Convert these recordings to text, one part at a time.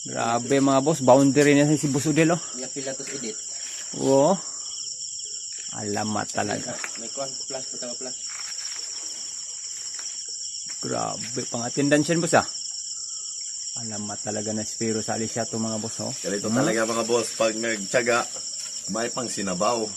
Grabe mga boss, boundary na si Boss Udel, oh. Yung pilatos edit. Oo. Alamat talaga. May kwan, plus, putawa plus. Grabe, pang attendance yan boss, ah. Alamat talaga na spiro sa Alicia to mga boss, oh. Ganito talaga mga boss, pag nagtyaga, may pang sinabaw.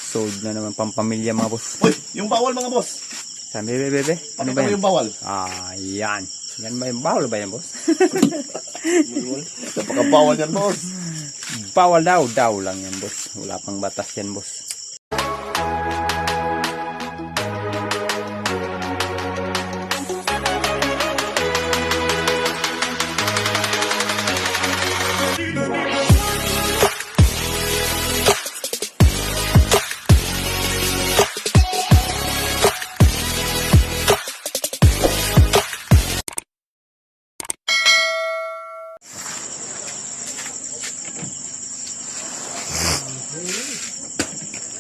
Sold na naman pampamilya mga boss. Uy, yung bawal mga boss. Sabi, bebe, ano ba Pakita mo yan? yung bawal. Ah, yan. Yan ba yung bawal ba yan, boss? Napakabawal yan, boss. Bawal daw lang yan, boss. Wala pang batas yan, boss.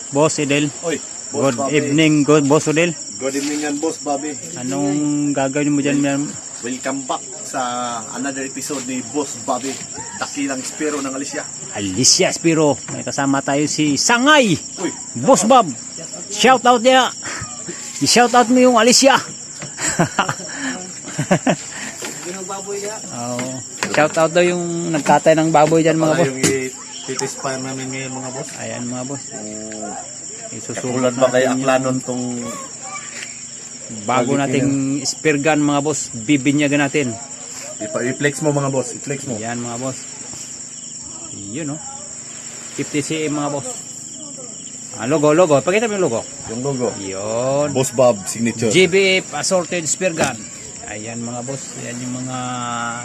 Boss Udel. Uy, boss Good Bobby. evening, Boss Udel. Good evening yan, boss Bobby. Anong gagawin mo dyan, ma'am? Welcome back sa another episode ni Boss Bobby, dakilang spiro ng Alicia. Alicia Spiro. May kasama tayo si Sangay. Uy, Boss Bob. Shout out niya. I-shout out mo yung Alicia. Yung baboy niya. Oh, shout out daw yung nagtatay ng baboy dyan mga pala boss. yung itispire namin ngayon mga boss. Ayan mga boss. Katulad ba kay Aklanon tong Bago nating spear gun mga boss, bibinyagan natin. i-flex mo mga boss, i-flex mo. Yan mga boss. Yun oh. 50 cm mga boss. Logo. Pakita mo yung logo. Yung logo. Yun. Boss Bob signature. GBF Assorted Spear Gun. Ayan mga boss. Yan yung mga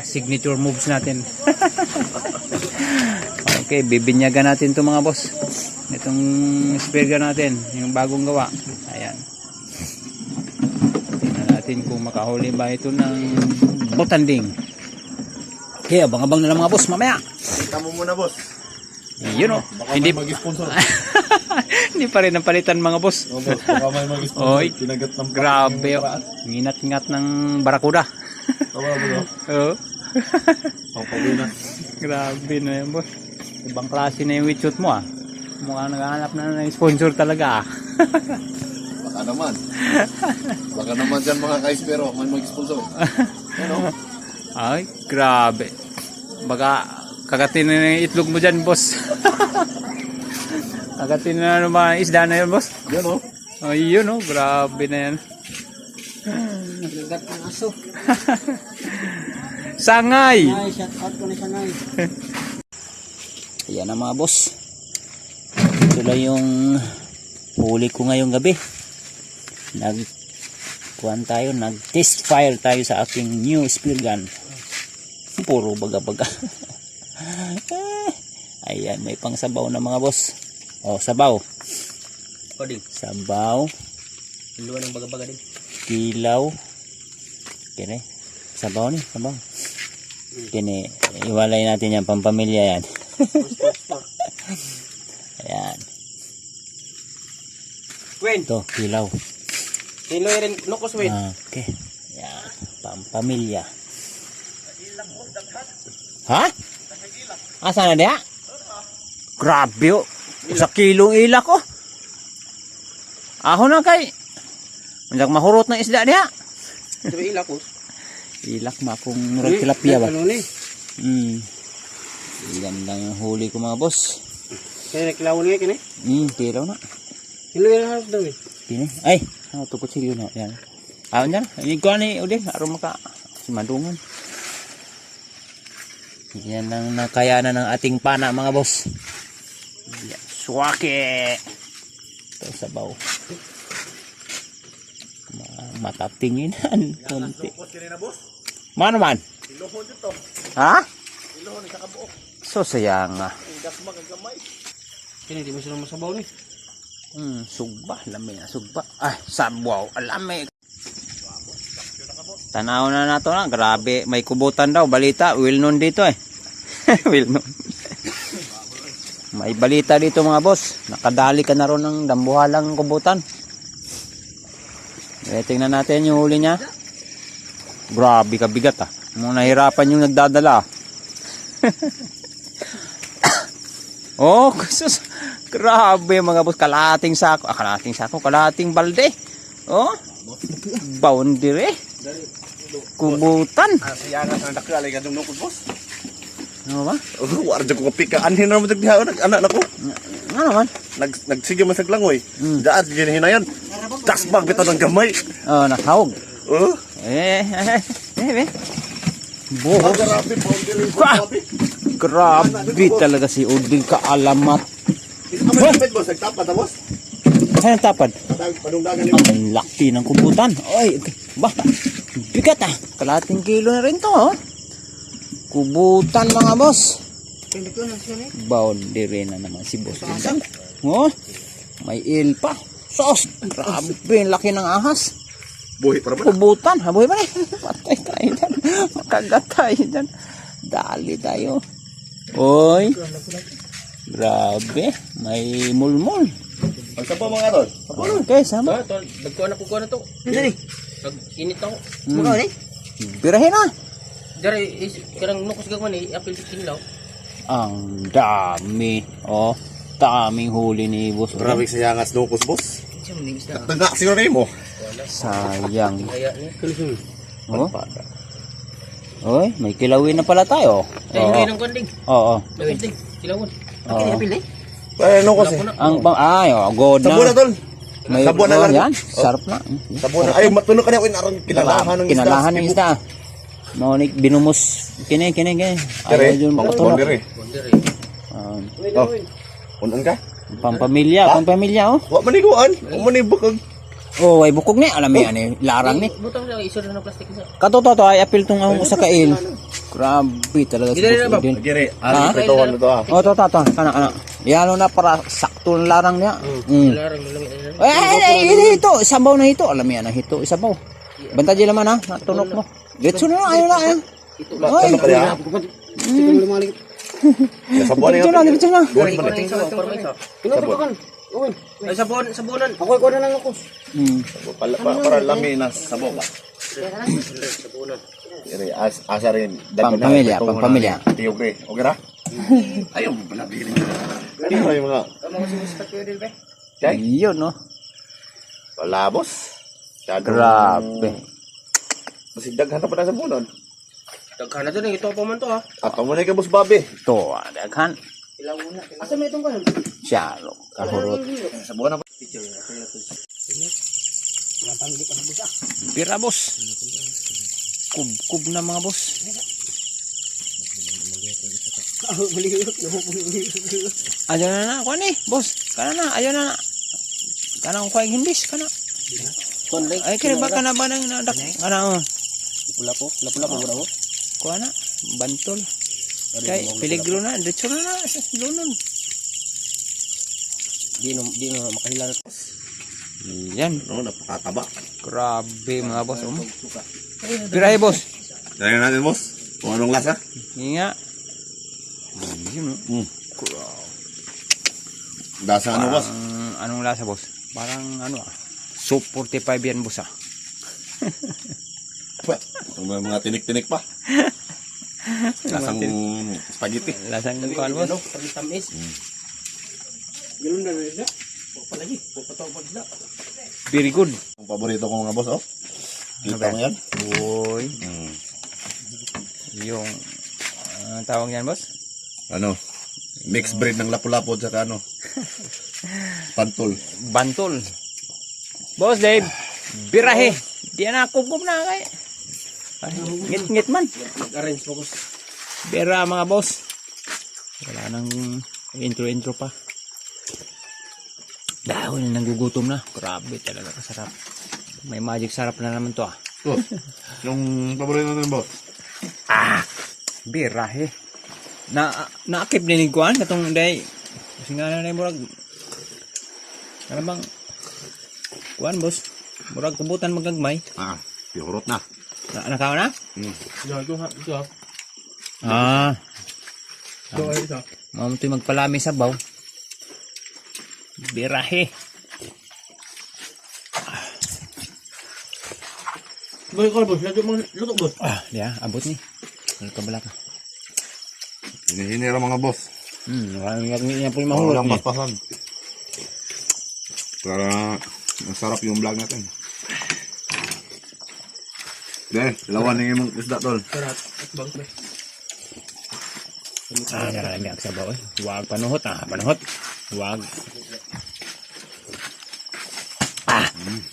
signature moves natin. Okay, bibinyagan natin to mga boss. Itong spear gun natin. Yung bagong gawa. Ayan. Tingnan natin kung makahuli ba ito ng botanding. Okay, abang-abang na lang mga boss mamaya. Kita mo muna boss. Yun o. Baka Hindi, may mag-sponsor. hindi pa rin ang palitan mga boss. Oh, boss, baka may mag-sponsor. Oy, Kinagat ng grabe o. Nginat-ngat ng barakuda. Tawa mo. Oo. Pampawinas. Grabe na yan boss. Ibang klase na yung witchut mo ah. Mukhang naghahanap na ng sponsor talaga ah. Baka naman. Baka naman dyan mga kaispero, may mag-sponsor. Ano? Ay, grabe. Baka kagatin na yung itlog mo dyan boss. Kagatin na ng mga isda na yun boss. Yan o. Ay, yun oh. Grabe na yan. Nagat ng aso. Sangay! Ay, shout out ko ni Sangay. Ayan na mga boss. Ito lang yung huli ko ngayong gabi. Nag-test fire tayo sa aking new spear gun. Puro baga-baga. Ayan, may pang sabaw na mga boss. Oh, sabaw. Koding. Sabaw. Luwa ng baga-baga din. Kilaw. Kini. Sabaw ni, sabaw. Kini, iwalay natin yan, pampamilya yan. Ayan. Gwen. Ito, kilaw. Hilo rin. Nukos wait. Okay. Ayan, pampamilya. Ha? Asa na diya? Grabe oh. Sa kilong ilak oh. Ahon na kay. Manjak mahurot ng isda diya. Sabi ilak ko. Ilak ma kung murag tilapia ba? Ano ni? Gandang yung huli ko mga boss. Kaya nakilawan nga kini. Kilaw na. Hilo rin harap daw eh. Kini. Ay, ano to kutsilyo na. Yan. Ahon yan. Ini ko ni Udin. Aron maka simadungan. Yan ang nakayanan ng ating pana mga boss. Yan. Swake. Ito sabaw. Matatinginan. Kunti. Mano man? Ilohon dito. Ha? Ilohon, ikakabuok. So sayang nga. Dasma kang gamay. Kini di mo sila masabaw ni. Sugba. Lami na sugba. Ay, sabaw. Alami. Tanaw na nato na. Grabe. May kubutan daw. Balita. Will known dito eh. Will known. May balita dito mga boss. Nakadali ka na ron ng dambuhalang kubutan. Tingnan natin yung huli niya. Grabe kabigat ah. Mung nahirapan yung nagdadala. Oh, sus. Grabe mga boss. Kalating balde. Oh. Boundary. Kubutan. Siya nga sa nakalay ka dong nukos, boss. Ano ba? Warja ko kapika. Anhin na mo tagdiha. Anak na ko. Ano man? Nagsige man sa glangoy. Daan, ginahinayan. Tasbag bitaw ng gamay. Oh, nakahog. Oh. Buhos. Grabe, boundary. Grabe talaga si Uding kaalamat. Amoy boss, nagtapat boss. Saan ang tapad? Padungdagan ni Ang laki ng kubutan. Oy, ba? Bigat ah. Kalating kilo na rin to, oh. Kubutan mga boss. Boundary na naman si boss. Oh, may il pa. Sos, grabe ang laki ng ahas. buhi para ba? Kubutan, habuhay ba na? Patay tayo dyan. Makagat tayo dyan. Dali tayo. Oy. Grabe, may mulmul. Ang sabaw mga tol. Okay, sama. Tol, nagkuha na kukuha na to. Dali. Pag-init ako. Birahin na. Dari, karang nukos gagawin eh, apil sa kinlaw. Ang dami. Oh, daming huli ni boss. Grabe sa yangas nukos boss. Siya mo isda. Tanga siguro mo. Sayang. Kaya niya. Oh. Oy, may kilawin na pala tayo. Ay, hindi ng kanding. Oo. Kanding, kilawon. Oo. Ay nukos eh. Ang god na. Sabon na tol. May sabon na lang. yan. Sarap na. Sabon na. Ay matunog ka na inarang kinalahan ng isda. Kinalahan ng isda. Nonik binumos kini. Kere. Ayaw yun matunog. Kere. Oh. Unan ka? Pampamilya, oh. Wa maniguan. Wa manibukag. Oh, ay bukog ni, alam mo yan eh, larang ni. Butang sa iso na ng plastic na. Katoto to ay apil tong ang sa kail. Grabe talaga si boss din. Gire. Ah, Ano ito ano to ah. Oh, to. Kana. Yano na para sakto ng larang niya. Larang malamig na. Ay, ito, isabaw na ito. Alam mo yan, ito, isabaw. Banta di naman ha, natunok mo. Diretso na, ayaw na, ayaw. Ay, Ano pa ya? Sabon diretso na, diretso na. Ay, sabonan. Ako ko na lang ako. Para lami na sabon ba. Sabonan. Gire asa rin. Pampamilya. Tiyog eh. Okay ra? Ayaw mo pala bili. Hindi mo yung mga. Kay? Yun, no. Wala boss. Grabe. Masigdaghan na pa na sa bunon. Daghan na doon, ito pa man to ha. At pamunay ka boss Bobby. Ito, daghan. Asa may itong kanon? Siyalo, kahurot. Sa buwan na pa. Bira, boss. Kub na mga boss. Ayaw na, kuha ni, boss. Kana na, ayaw na. Kana ko kuha yung himbis, kana. Ay, kaya ba kana ba nang nadak? Kana, Pula po bura mo. kuha na, bantol. Kay, peligro na, diretso na na, sa lunon. Di no makahila na. Yan, Ano, napakataba. grabe mga boss. Birahe, boss. Try natin boss. Kung anong lasa. Nga. Yun, no? Lasa ano boss? Anong lasa, boss? Parang ano soup 45 yan, boss ah. May mga tinik-tinik pa. Lasang spaghetti. Lasang kuan, boss. Pag tamis. Ganun na rin na. Palagi, pupataw pag na. Very good. Ang paborito ko mga boss oh. Kita mo yan? Uy. Yung tawag yan, boss? Ano? Mixed breed ng lapu-lapu at saka ano? Pantol. Bantol. Boss Dave, birahe. Di na kukup na kay. Ngit-ngit man. Mag-arrange po ko. Bira mga boss. Wala nang intro pa. Dahil na nagugutom na. Grabe talaga kasarap. May magic sarap na naman to ah. Oh, yung paborito natin boss? Birahe. Naakip din ko an katong day. Kasi nga na murag. Ano bang kuan boss? Murag kubutan magagmay. Pihurot na. Nakaw na? Ito ha. Ito. Mamutoy magpalami sa baw. Birahe. Balik ko boss, lagi mo luto boss. Diya, abot ni. Ano ka bala ka? Hinihinira mga boss. Maraming niya po yung Mahulog mahulog lang niya. paspasan. Para masarap yung vlog natin. Lawan ng imong isda tol. Sarap. At bagus ba? Nakalagyan sa bawa. Huwag panuhot. Panuhot. Huwag.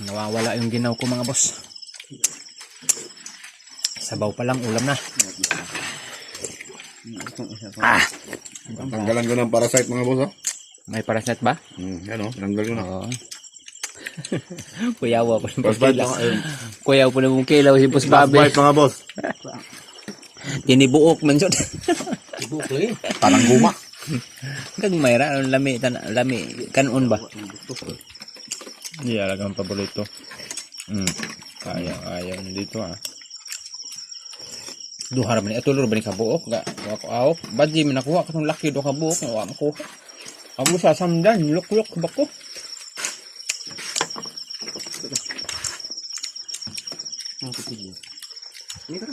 Nawawala yung ginaw ko mga boss. Sabaw pa lang, ulam na. Tanggalan ko ng parasite mga boss. May paraset ba? Yan o, tanggal ko na. Oo. Kuyawa po yung Frostbite kilaw. mga Kuyaw po yung kilaw. Hipos babi. Frostbite mga boss. Tinibuok man siya. Ibuk lagi. Parang guma. Kag mayra, lami, kanon ba? Hindi alagang paborito. Ayaw na dito Duha ra man ito luro ba ni kabuok ga ako awok badji man nakuha katong laki do kabuok nga wa makuha. Amo sa samdan luk-luk ba ko? Ang kutigil. Ini kan.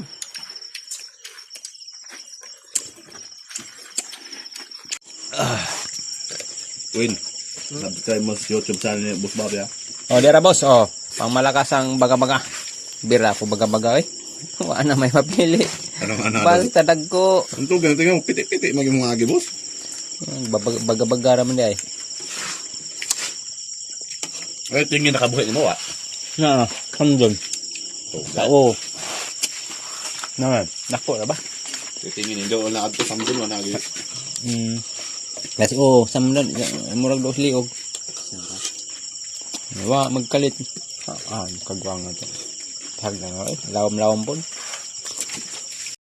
Win. Subscribe mo sa YouTube channel ni Boss Bobby ha. Dira boss, pang malakas ang baga-baga. Bira ko baga-baga Wa na may mapili. Ano? Balik tadag ko. Unto ganito nga piti-piti maging mga agi boss. Baga-baga ra man di Ay tingin nakabuhi mo Na, kandon. Oo. Naman, dako na ba? Tingin nindo na adto samdon wala agi. Kasi samdan murag dos liog. Wa magkalit. Kagwang na to. Tag na lawom-lawom po.